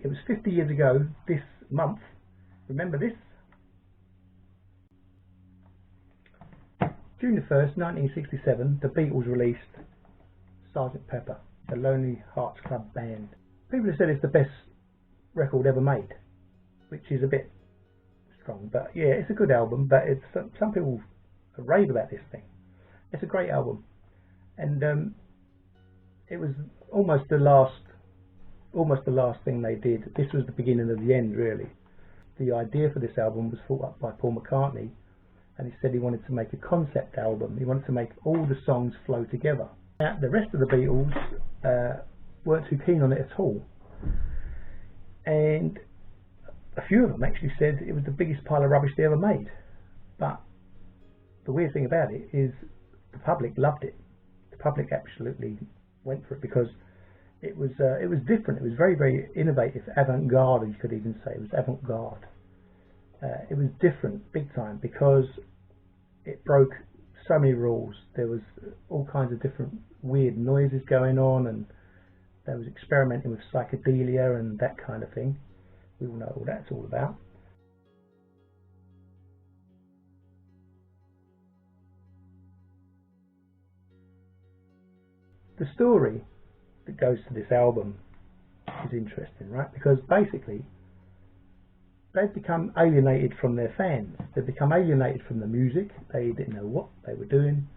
It was 50 years ago this month. Remember this? June the 1st, 1967, the Beatles released Sgt Pepper, the Lonely Hearts Club Band. People have said it's the best record ever made, which is a bit strong, but yeah, it's a good album. But it's some people rave about this thing. It's a great album, and it was almost the last thing they did. This was the beginning of the end, really. The idea for this album was thought up by Paul McCartney, and he said he wanted to make a concept album. He wanted to make all the songs flow together. Now, the rest of the Beatles weren't too keen on it at all, and a few of them actually said it was the biggest pile of rubbish they ever made. But the weird thing about it is the public loved it. The public absolutely went for it because it was different. It was very, very innovative, avant-garde, you could even say. It was avant-garde. It was different, big time, because it broke so many rules. There was all kinds of different weird noises going on, and there was experimenting with psychedelia and that kind of thing. We all know what that's all about. The story that goes to this album is interesting, right? Because basically they've become alienated from their fans. They've become alienated from the music. They didn't know what they were doing,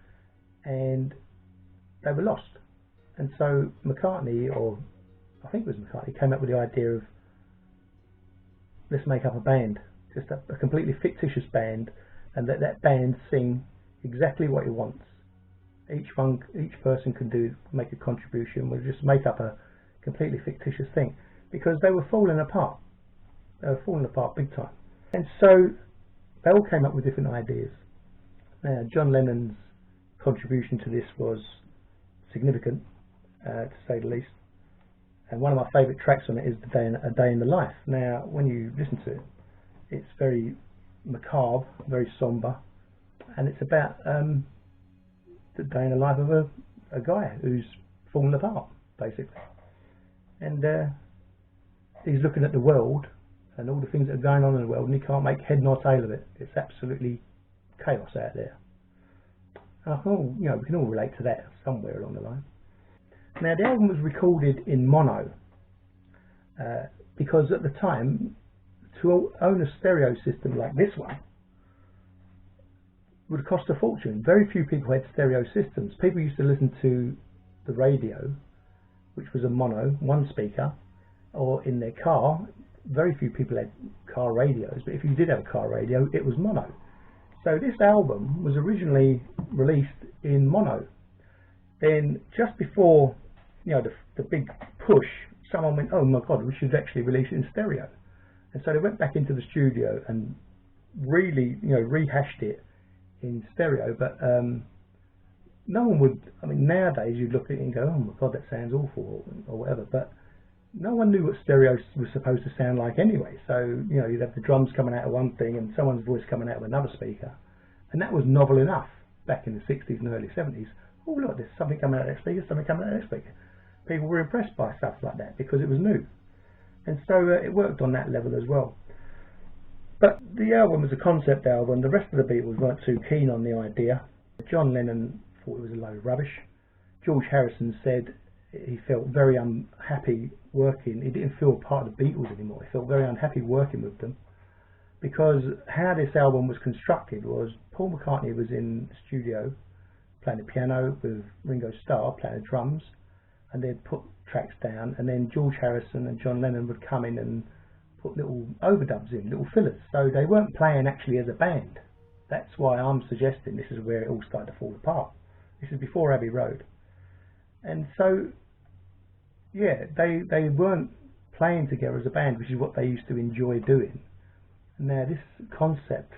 and they were lost. And so McCartney, or I think it was McCartney, came up with the idea of, let's make up a band, just a completely fictitious band, and let that band sing exactly what he wants. Each person can make a contribution. We'll just make up a completely fictitious thing, because they were falling apart. They were falling apart big time. And so they all came up with different ideas. Now, John Lennon's contribution to this was significant, to say the least. And one of my favourite tracks on it is A Day in the Life. Now, when you listen to it, it's very macabre, very sombre, and it's about the day in the life of a guy who's fallen apart, basically. And he's looking at the world and all the things that are going on in the world, and he can't make head nor tail of it. It's absolutely chaos out there. And I thought, you know, we can all relate to that somewhere along the line. Now, the album was recorded in mono because at the time, to own a stereo system like this one would cost a fortune. Very few people had stereo systems. People used to listen to the radio, which was a mono, one speaker, or in their car. Very few people had car radios, but if you did have a car radio, it was mono. So this album was originally released in mono. Then just before, you know, the big push, someone went, oh my God, we should actually release it in stereo. And so they went back into the studio and really, you know, rehashed it in stereo. But no one would, I mean, nowadays you'd look at it and go, oh my God, that sounds awful, or whatever. But no one knew what stereo was supposed to sound like anyway. So, you know, you'd have the drums coming out of one thing and someone's voice coming out of another speaker. And that was novel enough back in the 60s and early 70s. Oh, look, there's something coming out of that speaker, something coming out of that speaker. People were impressed by stuff like that because it was new. And so it worked on that level as well. But the album was a concept album. The rest of the Beatles weren't too keen on the idea. John Lennon thought it was a load of rubbish. George Harrison said he felt very unhappy working. He didn't feel part of the Beatles anymore. He felt very unhappy working with them, because how this album was constructed was Paul McCartney was in the studio playing the piano with Ringo Starr playing the drums, and they'd put tracks down, and then George Harrison and John Lennon would come in and put little overdubs in, little fillers. So they weren't playing actually as a band. That's why I'm suggesting this is where it all started to fall apart. This is before Abbey Road. And so, yeah, they weren't playing together as a band, which is what they used to enjoy doing. Now, this concept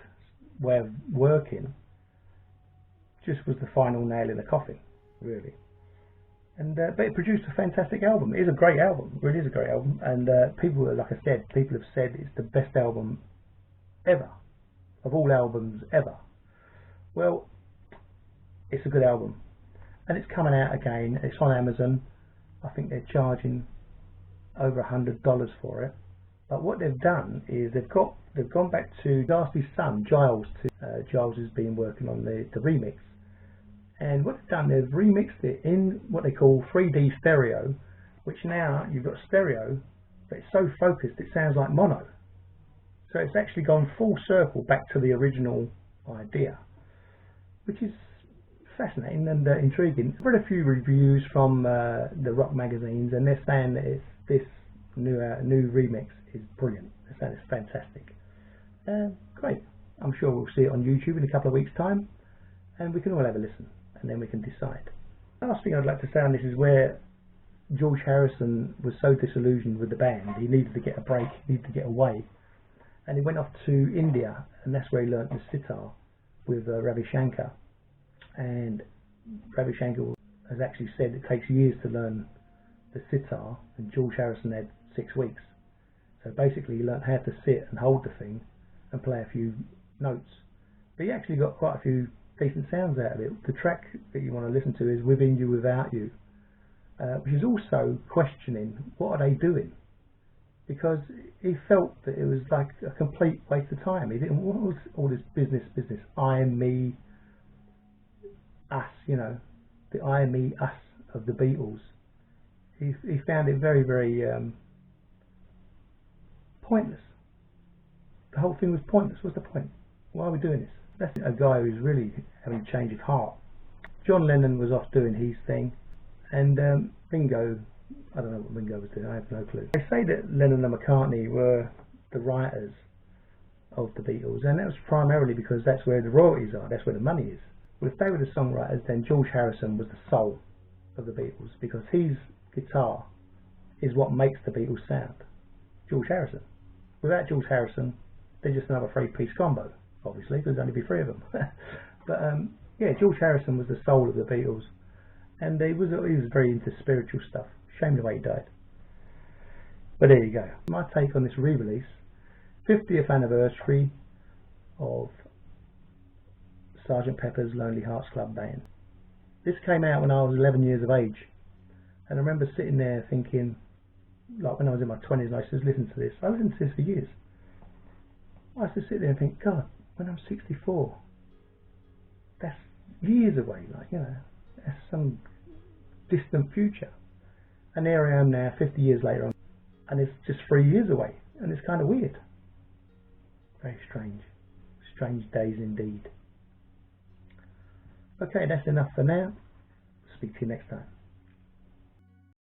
way of working just was the final nail in the coffin, really. And but it produced a fantastic album. It is a great album. It really is a great album. And people, like I said, people have said it's the best album ever, of all albums ever. Well, it's a good album, and it's coming out again. It's on Amazon. I think they're charging over $100 for it. But what they've done is they've gone back to Darcy's son Giles. Giles has been working on the remix, and what they've done, they've remixed it in what they call 3D stereo, which now you've got stereo, but it's so focused it sounds like mono. So it's actually gone full circle back to the original idea, which is fascinating and intriguing. I've read a few reviews from the rock magazines, and they're saying that this new remix is brilliant. They're saying it's fantastic. Great. I'm sure we'll see it on YouTube in a couple of weeks' time, and we can all have a listen, and then we can decide. The last thing I'd like to say on this is where George Harrison was so disillusioned with the band. He needed to get a break, he needed to get away, and he went off to India, and that's where he learnt the sitar with Ravi Shankar. And Ravi Shankar has actually said it takes years to learn the sitar, and George Harrison had 6 weeks. So basically he learnt how to sit and hold the thing and play a few notes. But he actually got quite a few decent sounds out of it. The track that you want to listen to is Within You Without You, which is also questioning what are they doing, because he felt that it was like a complete waste of time. He didn't want all this business, I, me, us, the I, me, us of the Beatles. He found it very, very pointless. The whole thing was pointless. What's the point? Why are we doing this? That's a guy who's really having a change of heart. John Lennon was off doing his thing, and Ringo, I don't know what Ringo was doing, I have no clue. They say that Lennon and McCartney were the writers of the Beatles, and that was primarily because that's where the royalties are, that's where the money is. Well, if they were the songwriters, then George Harrison was the soul of the Beatles, because his guitar is what makes the Beatles sound. George Harrison. Without George Harrison, they're just another 3-piece combo, obviously, because there'd only be 3 of them. But yeah, George Harrison was the soul of the Beatles, and he was very into spiritual stuff. Shame the way he died. But there you go. My take on this re-release, 50th anniversary of Sgt. Pepper's Lonely Hearts Club Band. This came out when I was 11 years of age, and I remember sitting there thinking, like when I was in my 20s and I used to listen to this, I listened to this for years. I used to sit there and think, God, when I'm 64, that's years away, that's some distant future. And there I am now, 50 years later, and it's just 3 years away, and it's kind of weird. Very strange. Strange days indeed. Okay, that's enough for now. Speak to you next time.